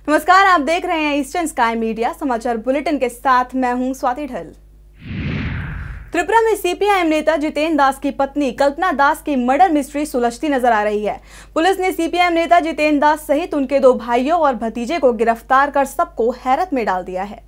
नमस्कार, आप देख रहे हैं ईस्टर्न स्काई मीडिया समाचार बुलेटिन के साथ मैं हूं स्वाति ढल। त्रिपुरा में सीपीआईएम नेता जितेंद्र दास की पत्नी कल्पना दास की मर्डर मिस्ट्री सुलझती नजर आ रही है। पुलिस ने सीपीआईएम नेता जितेंद्र दास सहित उनके 2 भाइयों और भतीजे को गिरफ्तार कर सबको हैरत में डाल दिया है।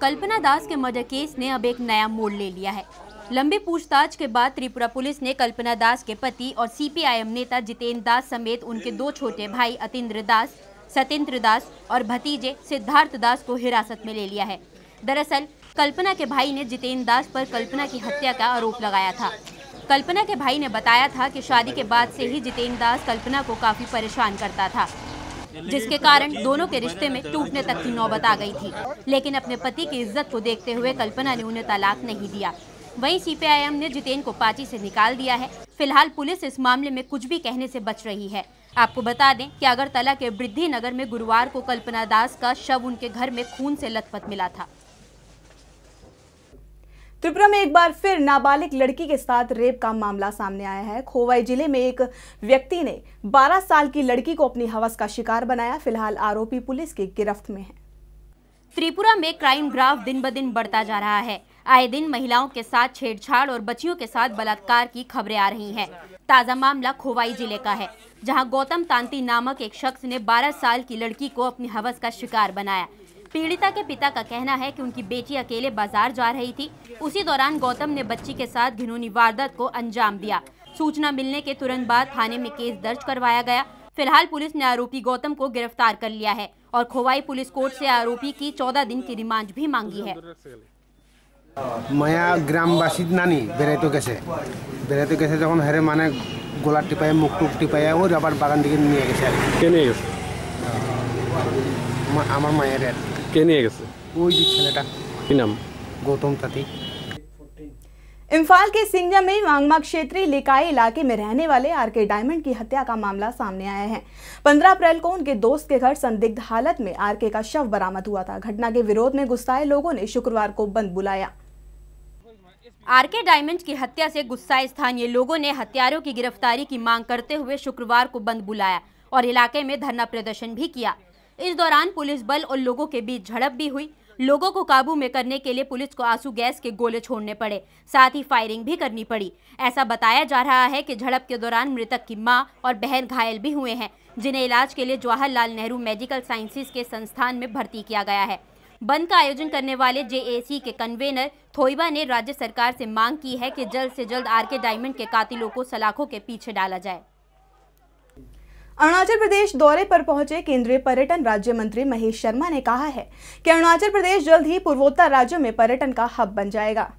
कल्पना दास के मर्डर केस ने अब एक नया मोड़ ले लिया है। लंबी पूछताछ के बाद त्रिपुरा पुलिस ने कल्पना दास के पति और सीपीआईएम नेता जितेंद्र दास समेत उनके 2 छोटे भाई अतीन्द्र दास, सत्येंद्र दास और भतीजे सिद्धार्थ दास को हिरासत में ले लिया है। दरअसल कल्पना के भाई ने जितेंद्र दास पर कल्पना की हत्या का आरोप लगाया था। कल्पना के भाई ने बताया था कि शादी के बाद से ही जितेंद्र दास कल्पना को काफी परेशान करता था, जिसके कारण दोनों के रिश्ते में टूटने तक की नौबत आ गई थी। लेकिन अपने पति की इज्जत को देखते हुए कल्पना ने उन्हें तलाक नहीं दिया। वहीं सीपीआईएम ने जितेंद्र को पार्टी से निकाल दिया है। फिलहाल पुलिस इस मामले में कुछ भी कहने से बच रही है। आपको बता दें कि अगरतला के वृद्धि नगर में गुरुवार को कल्पना दास का शव उनके घर में खून से लथपथ मिला था। त्रिपुरा में एक बार फिर नाबालिग लड़की के साथ रेप का मामला सामने आया है। खोवाई जिले में एक व्यक्ति ने 12 साल की लड़की को अपनी हवस का शिकार बनाया। फिलहाल आरोपी पुलिस की गिरफ्त में है। त्रिपुरा में क्राइम ग्राफ दिन ब दिन बढ़ता जा रहा है। आए दिन महिलाओं के साथ छेड़छाड़ और बच्चियों के साथ बलात्कार की खबरें आ रही हैं। ताजा मामला खोवाई जिले का है, जहां गौतम तांती नामक एक शख्स ने 12 साल की लड़की को अपनी हवस का शिकार बनाया। पीड़िता के पिता का कहना है कि उनकी बेटी अकेले बाजार जा रही थी। उसी दौरान गौतम ने बच्ची के साथ घिनौनी वारदात को अंजाम दिया। सूचना मिलने के तुरंत बाद थाने में केस दर्ज करवाया गया। फिलहाल पुलिस ने आरोपी गौतम को गिरफ्तार कर लिया है और खोवाई पुलिस कोर्ट से आरोपी की 14 दिन की रिमांड भी मांगी है। माया ग्रामवासी नानी बेराइते गेছে যখন হেরে মানে গোলা টিপায় মুখ টুক টিপায় ও রাবার বাগান দিকে নিয়ে গেছে। কে নিয়ে গেছে? আমার মায়ের। কে নিয়ে গেছে? ওই যে ছেলেটা। কি নাম? गौतम ताती। इम्फाल के सिंजा में वांगमा क्षेत्रीय लिकाई इलाके में रहने वाले आरके डायमंड की हत्या का मामला सामने आया है। 15 अप्रैल को उनके दोस्त के घर संदिग्ध हालत में आरके का शव बरामद हुआ था। घटना के विरोध में गुस्साए लोगों ने शुक्रवार को बंद बुलाया। आरके डायमंड की हत्या से गुस्साए स्थानीय लोगों ने हत्यारों की गिरफ्तारी की मांग करते हुए शुक्रवार को बंद बुलाया और इलाके में धरना प्रदर्शन भी किया। इस दौरान पुलिस बल और लोगों के बीच झड़प भी हुई। लोगों को काबू में करने के लिए पुलिस को आंसू गैस के गोले छोड़ने पड़े, साथ ही फायरिंग भी करनी पड़ी। ऐसा बताया जा रहा है कि झड़प के दौरान मृतक की मां और बहन घायल भी हुए हैं, जिन्हें इलाज के लिए जवाहरलाल नेहरू मेडिकल साइंसेज के संस्थान में भर्ती किया गया है। बंद का आयोजन करने वाले जेएसी के कन्वेनर थोइबा ने राज्य सरकार से मांग की है कि जल्द से जल्द आरके डायमंड के कातिलों को सलाखों के पीछे डाला जाए। अरुणाचल प्रदेश दौरे पर पहुंचे केंद्रीय पर्यटन राज्य मंत्री महेश शर्मा ने कहा है कि अरुणाचल प्रदेश जल्द ही पूर्वोत्तर राज्यों में पर्यटन का हब बन जाएगा।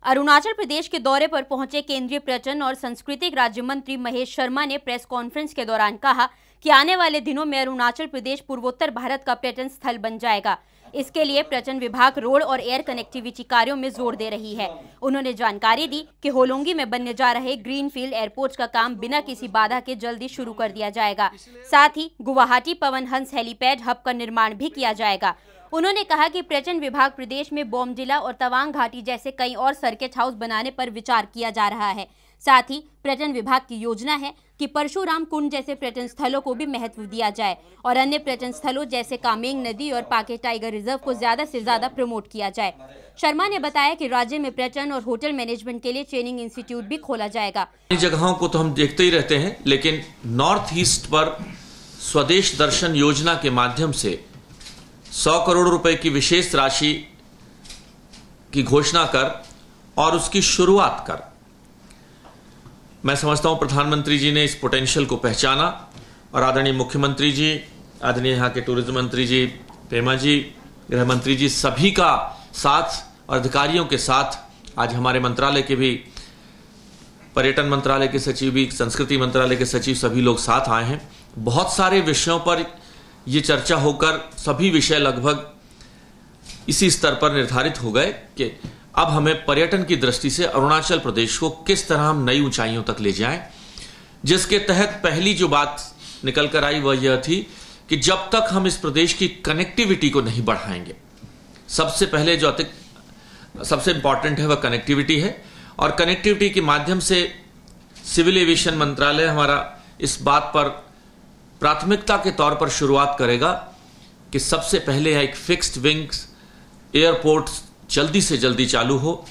अरुणाचल प्रदेश के दौरे पर पहुंचे केंद्रीय पर्यटन और सांस्कृतिक राज्य मंत्री महेश शर्मा ने प्रेस कॉन्फ्रेंस के दौरान कहा कि आने वाले दिनों में अरुणाचल प्रदेश पूर्वोत्तर भारत का पर्यटन स्थल बन जाएगा। इसके लिए पर्यटन विभाग रोड और एयर कनेक्टिविटी कार्यों में जोर दे रही है। उन्होंने जानकारी दी कि होलोंगी में बनने जा रहे ग्रीनफील्ड एयरपोर्ट का काम बिना किसी बाधा के जल्दी शुरू कर दिया जाएगा। साथ ही गुवाहाटी पवन हंस हेलीपैड हब का निर्माण भी किया जाएगा। उन्होंने कहा कि पर्यटन विभाग प्रदेश में बोमडिला और तवांग घाटी जैसे कई और सर्किट हाउस बनाने पर विचार किया जा रहा है। साथ ही पर्यटन विभाग की योजना है कि परशुराम कुंड जैसे पर्यटन स्थलों को भी महत्व दिया जाए और अन्य पर्यटन स्थलों जैसे कामेंग नदी और पाके टाइगर रिजर्व को ज्यादा से ज्यादा प्रमोट किया जाए। शर्मा ने बताया कि राज्य में पर्यटन और होटल मैनेजमेंट के लिए ट्रेनिंग इंस्टीट्यूट भी खोला जाएगा। इन जगहों को तो हम देखते ही रहते हैं, लेकिन नॉर्थ ईस्ट पर स्वदेश दर्शन योजना के माध्यम से 100 करोड़ रुपए की विशेष राशि की घोषणा कर और उसकी शुरुआत कर, मैं समझता हूं प्रधानमंत्री जी ने इस पोटेंशियल को पहचाना और आदरणीय मुख्यमंत्री जी, आदरणीय यहाँ के टूरिज्म मंत्री जी, पेमा जी, गृह मंत्री जी, सभी का साथ और अधिकारियों के साथ आज हमारे मंत्रालय के भी, पर्यटन मंत्रालय के सचिव भी, संस्कृति मंत्रालय के सचिव, सभी लोग साथ आए हैं। बहुत सारे विषयों पर ये चर्चा होकर सभी विषय लगभग इसी स्तर पर निर्धारित हो गए कि अब हमें पर्यटन की दृष्टि से अरुणाचल प्रदेश को किस तरह हम नई ऊंचाइयों तक ले जाएं, जिसके तहत पहली जो बात निकल कर आई वह यह थी कि जब तक हम इस प्रदेश की कनेक्टिविटी को नहीं बढ़ाएंगे, सबसे पहले जो सबसे इंपॉर्टेंट है वह कनेक्टिविटी है और कनेक्टिविटी के माध्यम से सिविल एविएशन मंत्रालय हमारा इस बात पर प्राथमिकता के तौर पर शुरुआत करेगा कि सबसे पहले एक फिक्स्ड विंग्स एयरपोर्ट जल्दी से जल्दी चालू हो।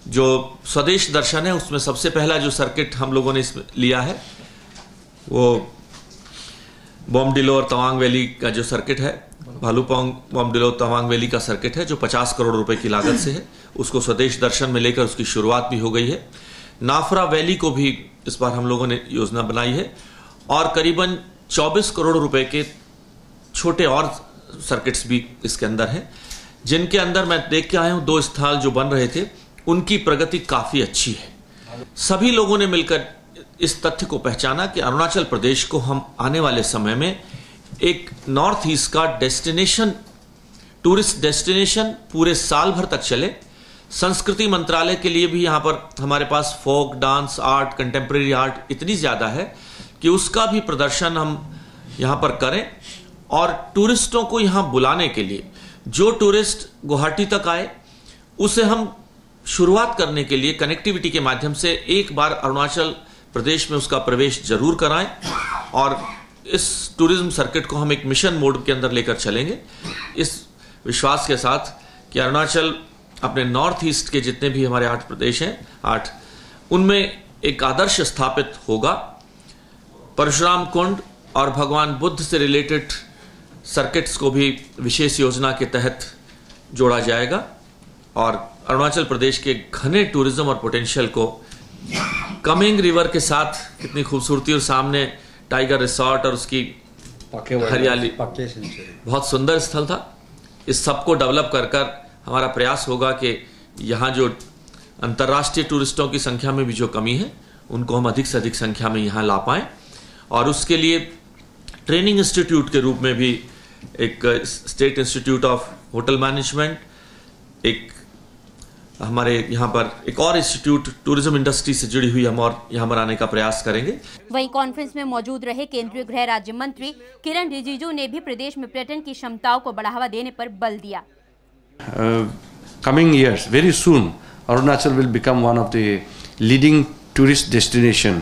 जो स्वदेश दर्शन है उसमें सबसे पहला जो सर्किट हम लोगों ने इसमें लिया है वो बॉम्बडिलो और तवांग वैली का जो सर्किट है, भालूपोंग बॉम्बडिलो तवांग वैली का सर्किट है जो 50 करोड़ रुपए की लागत से है। उसको स्वदेश दर्शन में लेकर उसकी शुरुआत भी हो गई है। नाफरा वैली को भी इस बार हम लोगों ने योजना बनाई है और करीबन 24 करोड़ रुपए के छोटे और सर्किट्स भी इसके अंदर हैं, जिनके अंदर मैं देख के आया हूं 2 स्थल जो बन रहे थे उनकी प्रगति काफी अच्छी है। सभी लोगों ने मिलकर इस तथ्य को पहचाना कि अरुणाचल प्रदेश को हम आने वाले समय में एक नॉर्थ ईस्ट का डेस्टिनेशन, टूरिस्ट डेस्टिनेशन पूरे साल भर तक चले। संस्कृति मंत्रालय के लिए भी यहां पर हमारे पास folk dance art, contemporary art इतनी ज्यादा है कि उसका भी प्रदर्शन हम यहां पर करें और टूरिस्टों को यहां बुलाने के लिए जो टूरिस्ट गुवाहाटी तक आए उसे हम शुरुआत करने के लिए कनेक्टिविटी के माध्यम से एक बार अरुणाचल प्रदेश में उसका प्रवेश जरूर कराएं और इस टूरिज्म सर्किट को हम एक मिशन मोड के अंदर लेकर चलेंगे, इस विश्वास के साथ कि अरुणाचल अपने नॉर्थ ईस्ट के जितने भी हमारे 8 प्रदेश हैं 8 उनमें एक आदर्श स्थापित होगा। परशुराम कुंड और भगवान बुद्ध से रिलेटेड सर्किट्स को भी विशेष योजना के तहत जोड़ा जाएगा और अरुणाचल प्रदेश के घने टूरिज्म और पोटेंशियल को कमिंग रिवर के साथ कितनी खूबसूरती और सामने टाइगर रिसोर्ट और उसकी हरियाली बहुत सुंदर स्थल था। इस सब को डेवलप कर हमारा प्रयास होगा कि यहाँ जो अंतर्राष्ट्रीय टूरिस्टों की संख्या में भी जो कमी है उनको हम अधिक से अधिक संख्या में यहाँ ला पाएं और उसके लिए ट्रेनिंग इंस्टीट्यूट के रूप में भी एक state institute of hotel management, एक हमारे यहाँ पर एक और इंस्टीट्यूट टूरिज्म इंडस्ट्री से जुड़ी हुई हम और यहाँ बनाने का प्रयास करेंगे। वहीं कॉन्फ्रेंस में मौजूद रहे केंद्रीय गृह राज्य मंत्री किरण रिजिजू ने भी प्रदेश में पर्यटन की क्षमताओं को बढ़ावा देने पर बल दिया। Coming years, very soon, Arunachal will become one of the leading tourist destination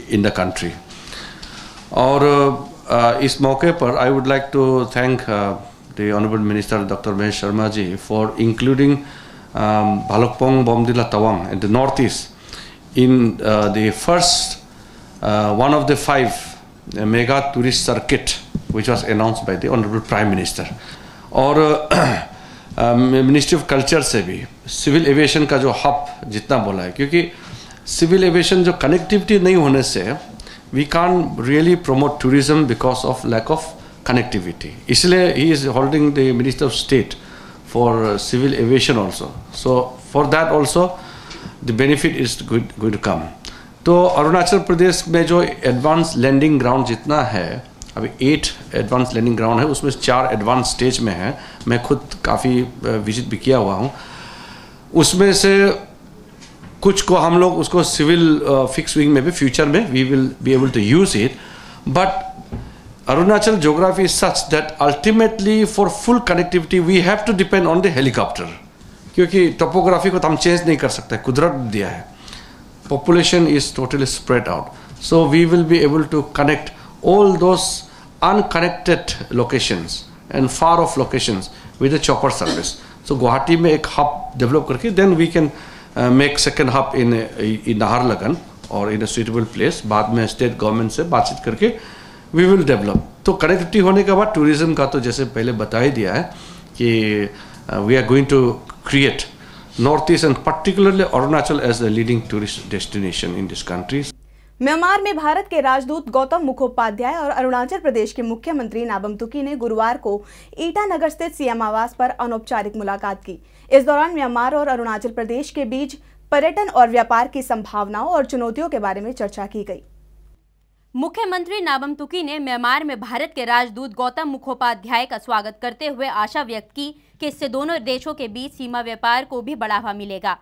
in the country. और इस मौके पर I would like to thank the Honorable Minister Dr. Mahesh Sharma ji for including Bhalukpong Bomdila Tawang in the northeast in the first one of the 5 mega tourist circuit which was announced by the Honorable Prime Minister. और ministry of culture से भी civil aviation का जो hub जितना बोला है, क्योंकि civil aviation जो कनेक्टिविटी नहीं होने से we can really promote tourism because of lack of connectivity, इसलिए he is holding the minister of state for civil aviation also, so for that also the benefit is going to come. तो अरुणाचल प्रदेश में जो advance landing ground जितना है, अभी 8 advance landing ground है, उसमें 4 advance stage में है। मैं खुद काफ़ी विजिट भी किया हुआ हूँ। उसमें से कुछ को हम लोग उसको सिविल फिक्स विंग में भी फ्यूचर में we will be able to use it, but Arunachal geography is such that ultimately for full connectivity we have to depend on the helicopter, क्योंकि टोपोग्राफी को तो हम चेंज नहीं कर सकते, कुदरत दिया है। Population is totally spread out, so we will be able to connect all those unconnected locations and far off locations with a chopper service. So Guwahati में एक hub develop करके then we can make second hub in Naharlagan or in a suitable place. बाद में state government से बातचीत करके we will develop. तो connectivity होने के बाद tourism का तो जैसे पहले बता ही दिया है कि we are going to create Northeast and particularly Arunachal as the leading tourist destination in this country. Myanmar में भारत के राजदूत गौतम मुखोपाध्याय और अरुणाचल प्रदेश के मुख्यमंत्री नाबम तुकी ने गुरुवार को ईटानगर स्थित सीएम आवास पर अनौपचारिक मुलाकात की। इस दौरान म्यांमार और अरुणाचल प्रदेश के बीच पर्यटन और व्यापार की संभावनाओं और चुनौतियों के बारे में चर्चा की गई। मुख्यमंत्री नाबम तुकी ने म्यांमार में भारत के राजदूत गौतम मुखोपाध्याय का स्वागत करते हुए आशा व्यक्त की कि इससे दोनों देशों के बीच सीमा व्यापार को भी बढ़ावा मिलेगा।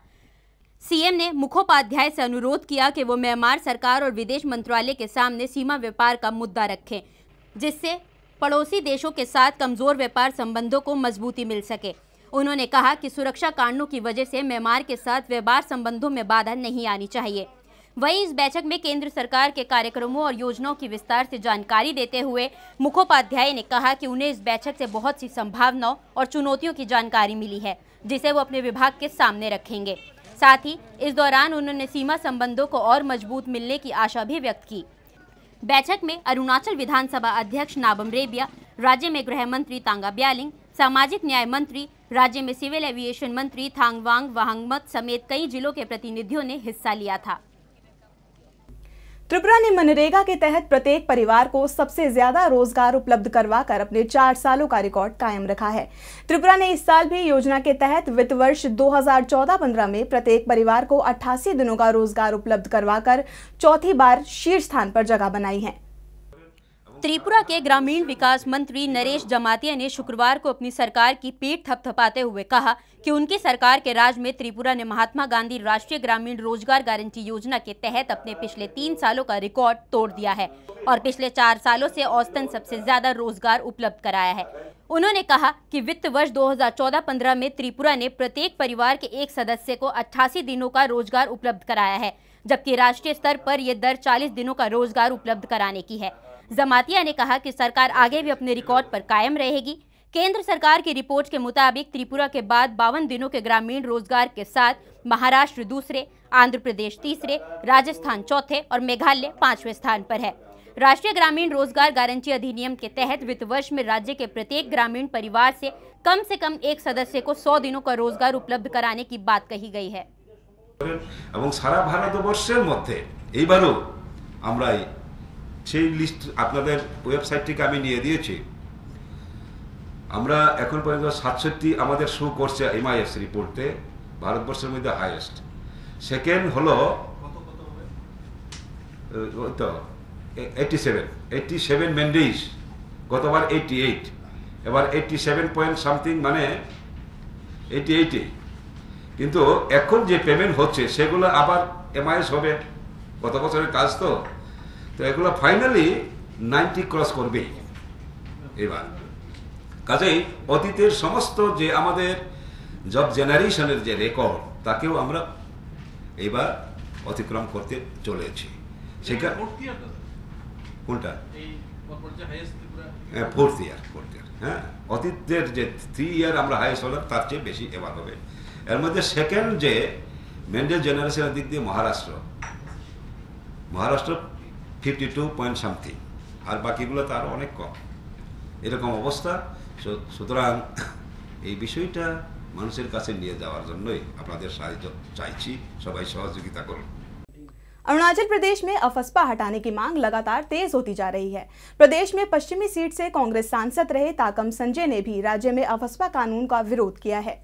सीएम ने मुखोपाध्याय से अनुरोध किया कि वो म्यांमार सरकार और विदेश मंत्रालय के सामने सीमा व्यापार का मुद्दा रखें, जिससे पड़ोसी देशों के साथ कमजोर व्यापार संबंधों को मजबूती मिल सके। उन्होंने कहा कि सुरक्षा कारणों की वजह से म्यांमार के साथ व्यापार संबंधों में बाधा नहीं आनी चाहिए। वहीं इस बैठक में केंद्र सरकार के कार्यक्रमों और योजनाओं की विस्तार से जानकारी देते हुए मुखोपाध्याय ने कहा कि उन्हें इस बैठक से बहुत सी संभावनाओं और चुनौतियों की जानकारी मिली है, जिसे वो अपने विभाग के सामने रखेंगे। साथ ही इस दौरान उन्होंने सीमा संबंधों को और मजबूत मिलने की आशा भी व्यक्त की। बैठक में अरुणाचल विधानसभा अध्यक्ष नाबम रेबिया, राज्य में गृह मंत्री तांगा ब्यालिंग, सामाजिक न्याय मंत्री, राज्य में सिविल एविएशन मंत्री थांगवांग वांगमत समेत कई जिलों के प्रतिनिधियों ने हिस्सा लिया था। त्रिपुरा ने मनरेगा के तहत प्रत्येक परिवार को सबसे ज्यादा रोजगार उपलब्ध करवाकर अपने 4 सालों का रिकॉर्ड कायम रखा है। त्रिपुरा ने इस साल भी योजना के तहत वित्त वर्ष 2014-15 में प्रत्येक परिवार को 88 दिनों का रोजगार उपलब्ध करवाकर चौथी बार शीर्ष स्थान पर जगह बनाई है। त्रिपुरा के ग्रामीण विकास मंत्री नरेश जमातिया ने शुक्रवार को अपनी सरकार की पीठ थपथपाते हुए कहा कि उनकी सरकार के राज में त्रिपुरा ने महात्मा गांधी राष्ट्रीय ग्रामीण रोजगार गारंटी योजना के तहत अपने पिछले 3 सालों का रिकॉर्ड तोड़ दिया है और पिछले 4 सालों से औसतन सबसे ज्यादा रोजगार उपलब्ध कराया है। उन्होंने कहा कि वित्त वर्ष 2014-15 में त्रिपुरा ने प्रत्येक परिवार के एक सदस्य को 88 दिनों का रोजगार उपलब्ध कराया है, जबकि राष्ट्रीय स्तर पर यह दर 40 दिनों का रोजगार उपलब्ध कराने की है। जमातिया ने कहा कि सरकार आगे भी अपने रिकॉर्ड पर कायम रहेगी। केंद्र सरकार की रिपोर्ट के मुताबिक त्रिपुरा के बाद 52 दिनों के ग्रामीण रोजगार के साथ महाराष्ट्र दूसरे, आंध्र प्रदेश तीसरे, राजस्थान चौथे और मेघालय 5वें स्थान पर है। राष्ट्रीय ग्रामीण रोजगार गारंटी अधिनियम के तहत वित्त वर्ष में राज्य के प्रत्येक ग्रामीण परिवार से कम एक सदस्य को 100 दिनों का रोजगार उपलब्ध कराने की बात कही गई है। এবং সারা ভারতবর্ষের মধ্যে এইবারও আমরা সেই লিস্ট আপনাদের ওয়েবসাইট থেকে আমি নিয়ে দিয়েছি। আমরা এখন পর্যন্ত 67 আমাদের শো করছে এমআইএস রিপোর্টে ভারতবর্ষের মধ্যে হাইয়েস্ট। সেকেন্ড হলো তো 87 ম্যান্ডেজ, গতবার 88, এবার 87 পয়েন্ট সামথিং মানে 88। কিন্তু এখন যে পেমেন্ট হচ্ছে সেগুলো আবার এমআইএস হবে, গত বছরের কাজ তো এগুলো ফাইনালি 90 ক্রস করবে এবার। কাজেই অতীতের সমস্ত যে আমাদের জব জেনারেশনের যে রেকর্ড তাকেও আমরা এবার অতিক্রম করতে চলেছি। সেটা কোনটা? Fourth year. হ্যাঁ, অতীতের যে 3 ইয়ার আমরা হাইয়েস্ট হলাম তার চেয়ে বেশি এবার হবে। এর মধ্যে সেকেন্ড যে মেন্ডেল জেনারেশনের দিক দিয়ে মহারাষ্ট্র 52 পয়েন্ট সামথিং, আর বাকিগুলো তো আরও অনেক কম। এরকম অবস্থা। সুতরাং এই বিষয়টা মানুষের কাছে নিয়ে যাওয়ার জন্যই আপনাদের সাহায্য চাইছি, সবাই সহযোগিতা করুন। अरुणाचल प्रदेश में अफस्पा हटाने की मांग लगातार तेज होती जा रही है। प्रदेश में पश्चिमी सीट से कांग्रेस सांसद रहे ताकम संजय ने भी राज्य में अफस्पा कानून का विरोध किया है।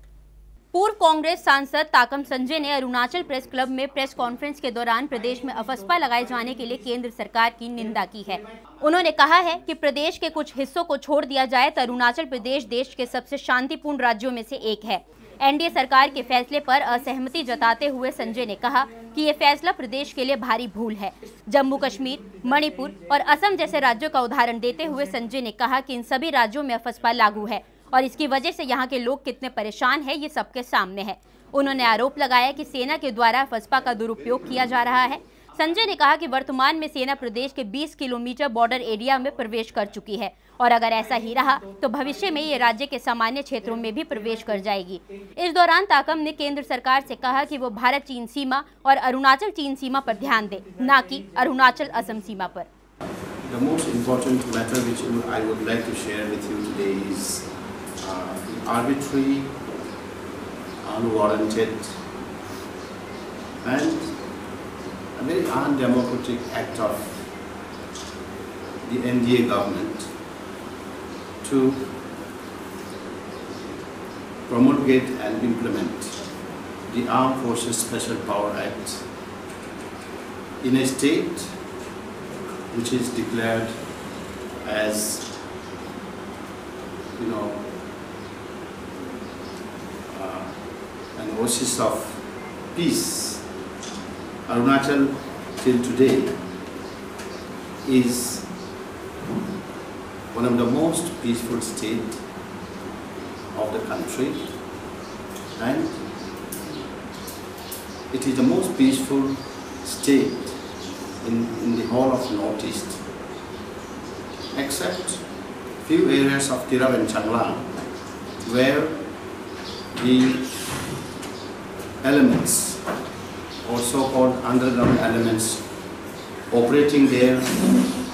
पूर्व कांग्रेस सांसद ताकम संजय ने अरुणाचल प्रेस क्लब में प्रेस कॉन्फ्रेंस के दौरान प्रदेश में अफस्पा लगाए जाने के लिए केंद्र सरकार की निंदा की है। उन्होंने कहा है कि प्रदेश के कुछ हिस्सों को छोड़ दिया जाए तो अरुणाचल प्रदेश देश के सबसे शांतिपूर्ण राज्यों में से एक है। एनडीए सरकार के फैसले पर असहमति जताते हुए संजय ने कहा कि ये फैसला प्रदेश के लिए भारी भूल है। जम्मू कश्मीर, मणिपुर और असम जैसे राज्यों का उदाहरण देते हुए संजय ने कहा कि इन सभी राज्यों में अफस्पा लागू है और इसकी वजह से यहाँ के लोग कितने परेशान हैं ये सबके सामने है। उन्होंने आरोप लगाया कि सेना के द्वारा अफस्पा का दुरुपयोग किया जा रहा है। संजय ने कहा कि वर्तमान में सेना प्रदेश के 20 किलोमीटर बॉर्डर एरिया में प्रवेश कर चुकी है और अगर ऐसा ही रहा तो भविष्य में ये राज्य के सामान्य क्षेत्रों में भी प्रवेश कर जाएगी। इस दौरान ताकम ने केंद्र सरकार से कहा कि वो भारत चीन सीमा और अरुणाचल चीन सीमा पर ध्यान दे, न कि अरुणाचल असम सीमा पर। The most important matter which I would like to share with you today is arbitrary, unwarranted and a very undemocratic act of the NDA government to promulgate and implement the Armed Forces Special Power Act in a state which is declared as, an oasis of peace. Arunachal till today is one of the most peaceful states of the country, and it is the most peaceful state in the whole of Northeast, except few areas of Tirap and Changlang, where the elements or so-called underground elements operating there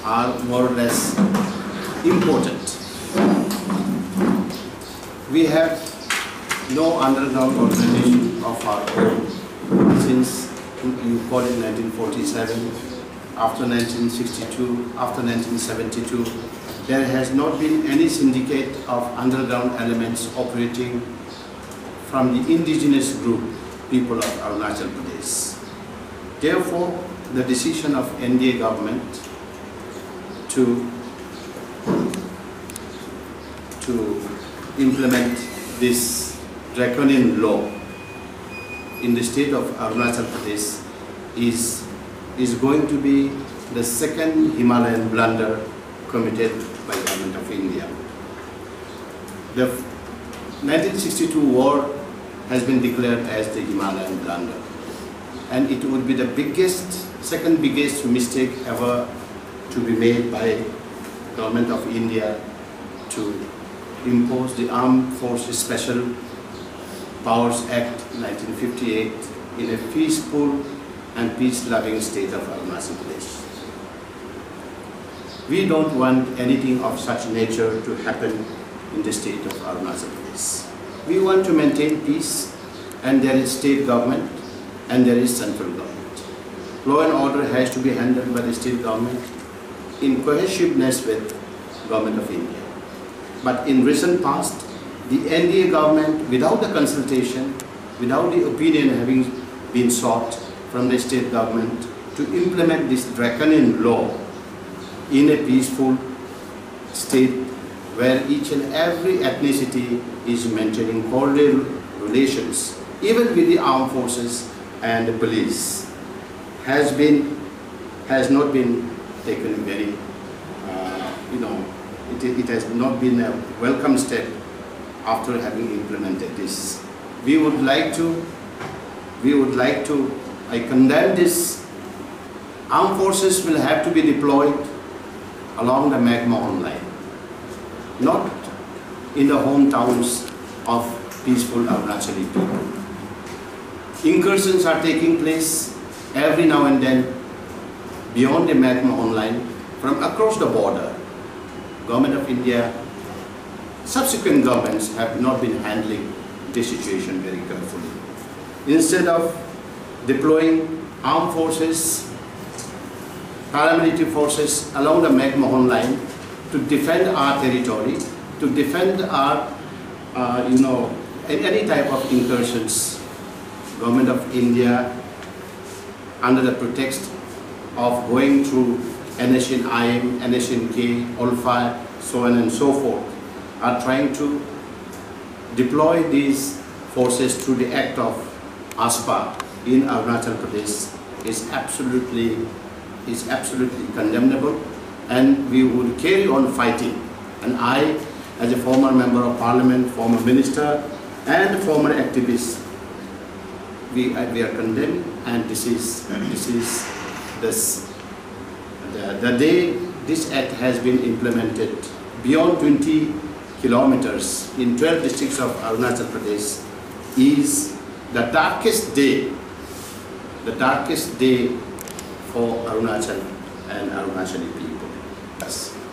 are more or less important. We have no underground organization of our own since, you call it 1947, after 1962, after 1972. There has not been any syndicate of underground elements operating from the indigenous group, people of Arunachal Pradesh. Therefore, the decision of NDA government to implement this draconian law in the state of Arunachal Pradesh is going to be the second Himalayan blunder committed by the government of India. The 1962 war has been declared as the Himalayan blunder, and it would be the second biggest mistake ever to be made by government of India to impose the Armed Forces Special Powers Act 1958 in a peaceful and peace-loving state of Arunachal Pradesh. We don't want anything of such nature to happen in the state of Arunachal Pradesh. We want to maintain peace, and there is state government and there is central government. Law and order has to be handled by the state government in cohesiveness with government of India. But in recent past, the NDA government, without the consultation, without the opinion having been sought from the state government to implement this draconian law in a peaceful state where each and every ethnicity is maintaining cordial relations, even with the armed forces and the police, has not been taken very, it has not been a welcome step after having implemented this. We would like to, I condemn this. Armed forces will have to be deployed along the McMahon line, not in the hometowns of peaceful Arunachali people. Incursions are taking place every now and then beyond the McMahon line from across the border. Government of India, subsequent governments have not been handling this situation very carefully. Instead of deploying armed forces, paramilitary forces along the McMahon line to defend our territory, to defend our, any type of incursions, Government of India, under the pretext of going through NSN-IM, NSN-K, Olfa, so on and so forth, are trying to deploy these forces through the act of ASPA in Arunachal Pradesh is absolutely condemnable, and we would carry on fighting. And I, as a former member of parliament, former minister, and former activist, we are condemned, and this is the day this act has been implemented beyond 20 kilometers in 12 districts of Arunachal Pradesh is the darkest day for Arunachal and Arunachali people.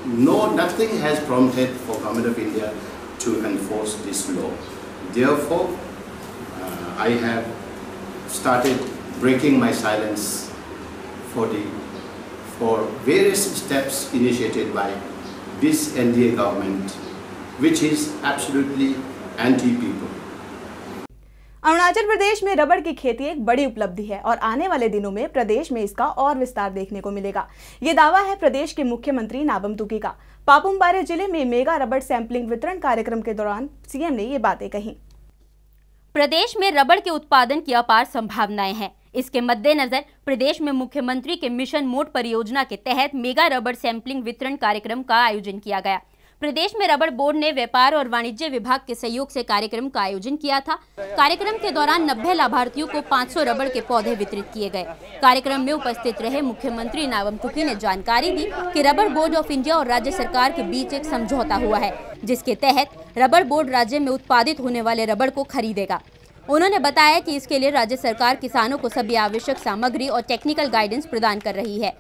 No, nothing has prompted for Government of India to enforce this law. Therefore, I have started breaking my silence for various steps initiated by this NDA government, which is absolutely anti-people. Arunachal Pradesh में रबड़ की खेती एक बड़ी उपलब्धि है और आने वाले दिनों में प्रदेश में इसका और विस्तार देखने को मिलेगा। ये दावा है प्रदेश के मुख्यमंत्री नाबम तुकी का। पापुम पारे जिले में मेगा रबड़ सैंपलिंग वितरण कार्यक्रम के दौरान सीएम ने ये बातें कही। प्रदेश में रबड़ के उत्पादन की अपार संभावनाएं हैं। इसके मद्देनजर प्रदेश में मुख्यमंत्री के मिशन मोड परियोजना के तहत मेगा रबड़ सैंपलिंग वितरण कार्यक्रम का आयोजन किया गया। प्रदेश में रबड़ बोर्ड ने व्यापार और वाणिज्य विभाग के सहयोग से कार्यक्रम का आयोजन किया था। कार्यक्रम के दौरान 90 लाभार्थियों को 500 रबड़ के पौधे वितरित किए गए। कार्यक्रम में उपस्थित रहे मुख्यमंत्री नाबम तुकी ने जानकारी दी कि रबड़ बोर्ड ऑफ इंडिया और राज्य सरकार के बीच एक समझौता हुआ है, जिसके तहत रबड़ बोर्ड राज्य में उत्पादित होने वाले रबड़ को खरीदेगा। उन्होंने बताया कि इसके लिए राज्य सरकार किसानों को सभी आवश्यक सामग्री और टेक्निकल गाइडेंस प्रदान कर रही है।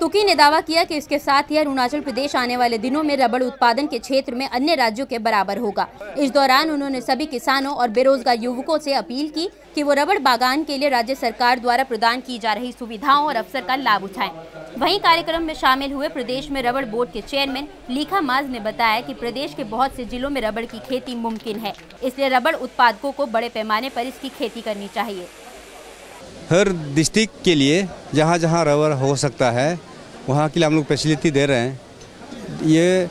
तुकी ने दावा किया कि इसके साथ ही अरुणाचल प्रदेश आने वाले दिनों में रबड़ उत्पादन के क्षेत्र में अन्य राज्यों के बराबर होगा। इस दौरान उन्होंने सभी किसानों और बेरोजगार युवकों से अपील की कि वो रबड़ बागान के लिए राज्य सरकार द्वारा प्रदान की जा रही सुविधाओं और अवसर का लाभ उठाएं। वहीं कार्यक्रम में शामिल हुए प्रदेश में रबड़ बोर्ड के चेयरमैन लीखा माज ने बताया कि प्रदेश के बहुत से जिलों में रबड़ की खेती मुमकिन है, इसलिए रबड़ उत्पादकों को बड़े पैमाने पर इसकी खेती करनी चाहिए। हर डिस्ट्रिक्ट के लिए जहाँ जहाँ रबड़ हो सकता है वहाँ के लिए हम लोग फैसिलिटी दे रहे हैं। ये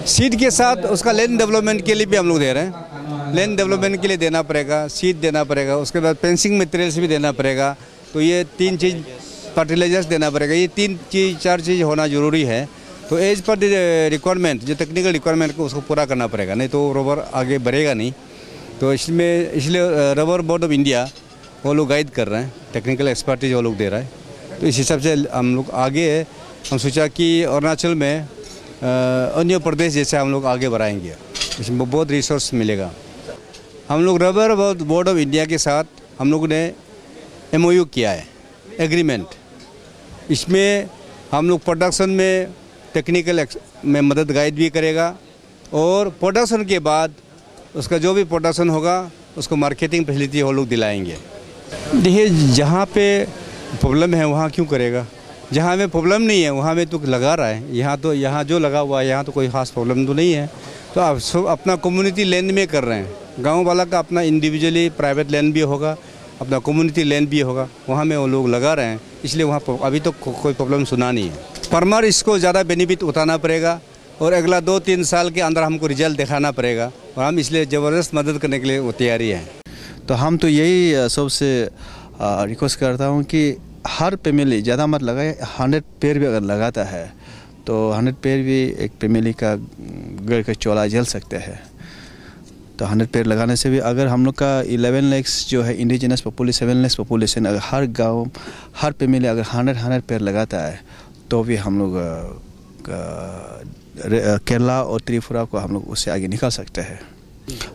सीड के साथ उसका लैंड डेवलपमेंट के लिए भी हम लोग दे रहे हैं। लैंड डेवलपमेंट के लिए देना पड़ेगा, सीड देना पड़ेगा, उसके बाद फेंसिंग मटेरियल्स भी देना पड़ेगा। तो ये 3 चीज़, फर्टिलाइजर्स देना पड़ेगा, ये 4 चीज़ होना ज़रूरी है। तो एज पर रिक्वायरमेंट, जो टेक्निकल रिक्वायरमेंट को उसको पूरा करना पड़ेगा, नहीं तो रबर आगे बढ़ेगा नहीं। तो इसलिए रबर बोर्ड ऑफ इंडिया वो लोग गाइड कर रहे हैं, टेक्निकल एक्सपर्टीज वो लोग दे रहा है। तो इस हिसाब से हम लोग आगे हम सोचा कि अरुणाचल में अन्य प्रदेश जैसे हम लोग आगे बढ़ाएंगे, इसमें बहुत रिसोर्स मिलेगा। हम लोग रबर बोर्ड ऑफ इंडिया के साथ हम लोग ने MOU किया है, एग्रीमेंट। इसमें हम लोग प्रोडक्शन में टेक्निकल में मदद गाइड भी करेगा और प्रोडक्शन के बाद उसका जो भी प्रोडक्शन होगा उसको मार्केटिंग फैसिलिटी वो लोग दिलाएंगे। देखिए, जहाँ पे प्रॉब्लम है वहाँ क्यों करेगा, जहाँ में प्रॉब्लम नहीं है वहाँ में तो लगा रहा है। यहाँ जो लगा हुआ है यहाँ तो कोई खास प्रॉब्लम तो नहीं है। तो आप सब अपना कम्युनिटी लैंड में कर रहे हैं। गाँव वाला का अपना इंडिविजुअली प्राइवेट लैंड भी होगा, अपना कम्युनिटी लैंड भी होगा, वहाँ में वो लोग लगा रहे हैं, इसलिए वहाँ अभी तो कोई प्रॉब्लम सुना नहीं है। फार्मर इसको ज़्यादा बेनिफिट उठाना पड़ेगा और अगला 2-3 साल के अंदर हमको रिजल्ट दिखाना पड़ेगा और हम इसलिए ज़बरदस्त मदद करने के लिए वो तैयारी है। तो हम तो यही सबसे रिक्वेस्ट करता हूँ कि हर फैमिली ज़्यादा मत लगाए, 100 पेड़ भी अगर लगाता है तो 100 पेड़ भी एक फैमिली का घर का चूल्हा जल सकते हैं। तो 100 पेड़ लगाने से भी अगर हम लोग का 11 लाख जो है इंडिजिनस पॉपुलेशन, 7 लाख पॉपुलेशन, अगर हर गाँव हर फैमिली अगर 100 पेड़ लगाता है तो भी हम लोग केरला और त्रिपुरा को हम लोग उससे आगे निकल सकते हैं।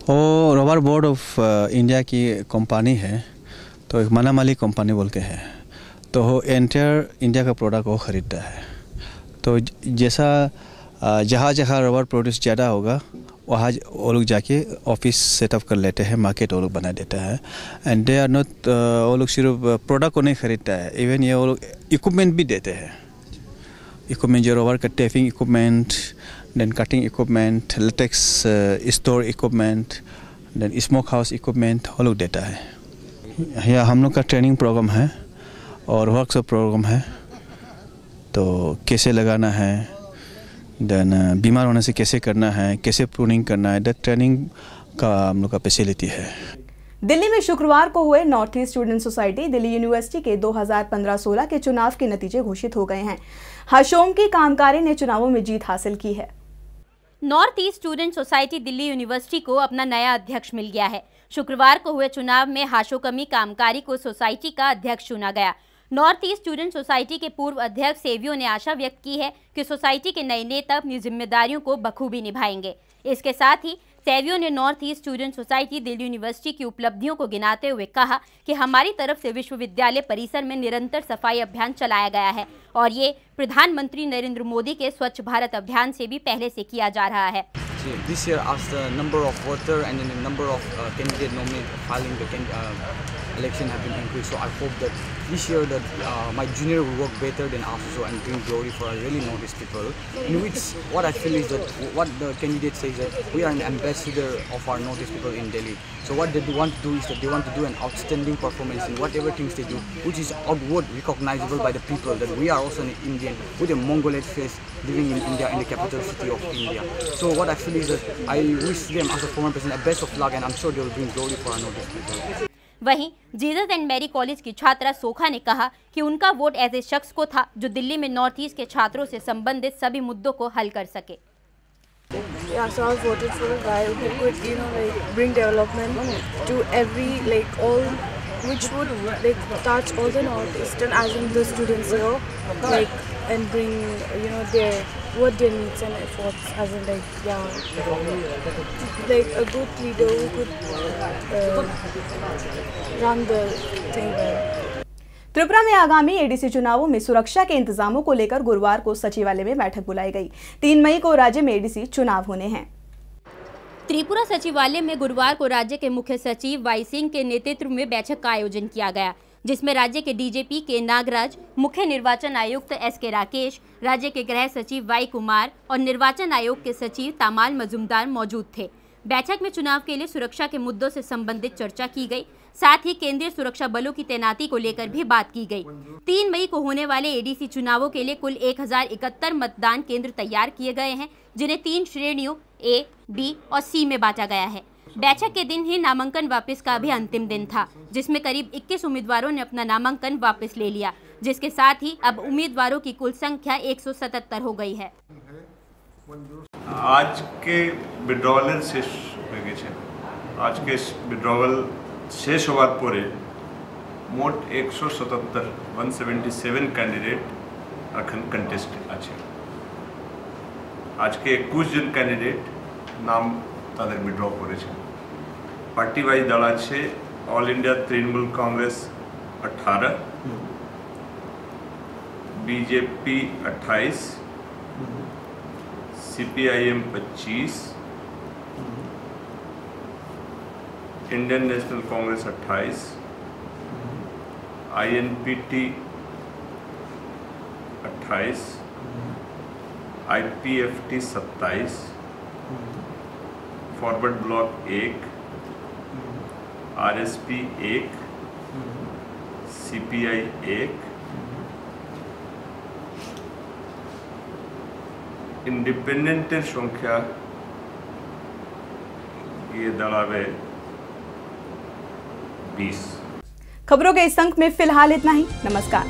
और रबर बोर्ड ऑफ इंडिया की कंपनी है, तो एक मनामाली कंपनी बोल के है, तो वो एंटायर इंडिया का प्रोडक्ट वो ख़रीदता है। तो जैसा जहाँ जहाँ रबर प्रोड्यूस ज़्यादा होगा वहाँ वो लोग जाके ऑफिस सेटअप कर लेते हैं, मार्केट वो लोग बना देता है। एंड दे आर नॉट, वो लोग सिर्फ प्रोडक्ट को नहीं ख़रीदता है, इवन ये वो लोग इक्विपमेंट भी देते हैं। इक्विपमेंट जो रबर का tapping equipment, then cutting equipment, latex store equipment, then smoke house equipment वो लोग देता है। यहाँ हम लोग का ट्रेनिंग प्रोग्राम है और वर्कशॉप प्रोग्राम है। तो कैसे लगाना है, देन बीमार होने से कैसे करना है, कैसे प्रूनिंग करना है, दैट ट्रेनिंग का हम लोग का फैसिलिटी है। दिल्ली में शुक्रवार को हुए north east student society Delhi university के 2015-16 के चुनाव के नतीजे घोषित हो गए हैं। हशोम की कामकारी ने चुनावों में जीत हासिल की है। North east student society Delhi university को अपना नया अध्यक्ष मिल गया है। शुक्रवार को हुए चुनाव में हाशोकमी कामकारी को सोसाइटी का अध्यक्ष चुना गया। नॉर्थ ईस्ट स्टूडेंट सोसाइटी के पूर्व अध्यक्ष सेवियो ने आशा व्यक्त की है कि सोसाइटी के नए नेता अपनी जिम्मेदारियों को बखूबी निभाएंगे। इसके साथ ही सेवियो ने north east student society Delhi university की उपलब्धियों को गिनाते हुए कहा कि हमारी तरफ से विश्वविद्यालय परिसर में निरंतर सफाई अभियान चलाया गया है और ये प्रधानमंत्री नरेंद्र मोदी के स्वच्छ भारत अभियान से भी पहले से किया जा रहा है। This year, as the number of voter and then the number of candidate nominee filing the election have been increased, so I hope that this year that my junior will work better than us so and bring glory for really noticed people. In which what I feel is that what the candidate says that we are an ambassador of our noticed people in Delhi. So what they want to do is that they want to do an outstanding performance in whatever things they do, which is outward recognizable by the people that we are also an Indian with a Mongolid face living in India, in the capital city of India. So what I feel is that I wish them as a former president the best of luck, and I'm sure they will bring glory for our noticed people. वहीं Jesus and Mary college की छात्रा सोखा ने कहा कि उनका vote ऐसे शख्स को था जो दिल्ली में नॉर्थ ईस्ट के छात्रों से संबंधित सभी मुद्दों को हल कर सके। Yeah, so I voted for a guy who could, bring development to every, all, which would, touch all the northeastern, as in the students here, and bring, what their needs and efforts, as in, a good leader who could run the thing well. Tripura में आगामी ADC चुनावों में सुरक्षा के इंतजामों को लेकर गुरुवार को सचिवालय में बैठक बुलाई गई। 3 मई को राज्य में एडीसी चुनाव होने हैं। त्रिपुरा सचिवालय में गुरुवार को राज्य के मुख्य सचिव वाई सिंह के नेतृत्व में बैठक का आयोजन किया गया, जिसमें राज्य के डीजीपी के नागराज, मुख्य निर्वाचन आयुक्त एस.के. राकेश, राज्य के गृह सचिव वाई कुमार और निर्वाचन आयोग के सचिव तामाल मजुमदार मौजूद थे। बैठक में चुनाव के लिए सुरक्षा के मुद्दों से संबंधित चर्चा की गई। साथ ही केंद्रीय सुरक्षा बलों की तैनाती को लेकर भी बात की गई। 3 मई को होने वाले एडीसी चुनावों के लिए कुल 1071 मतदान केंद्र तैयार किए गए हैं, जिन्हें 3 श्रेणियों ए, बी और सी में बांटा गया है। बैठक के दिन ही नामांकन वापस का भी अंतिम दिन था, जिसमें करीब 21 उम्मीदवारों ने अपना नामांकन वापस ले लिया, जिसके साथ ही अब उम्मीदवारों की कुल संख्या 177 हो गई है। आज के विड्रॉवल शेष हो गए। आज के विड्रॉवल शेष होवार परे मोट 177 कैंडिडेट एखन कन्टेस्ट आछे। आज के 21 जन कैंडिडेट नाम तादेर विड्र करेছে। पार्टी वाइज दल आछे all India Trinamool Congress 18, BJP 28, CPIM 25, Indian national Congress 28, आईएनपीटी 28, IPFT 27, forward block 1, RSP 1, CPI 1, इंडिपेंडेंटर संख्या ये दाड़ावे 20। खबरों के इस अंक में फिलहाल इतना ही। नमस्कार।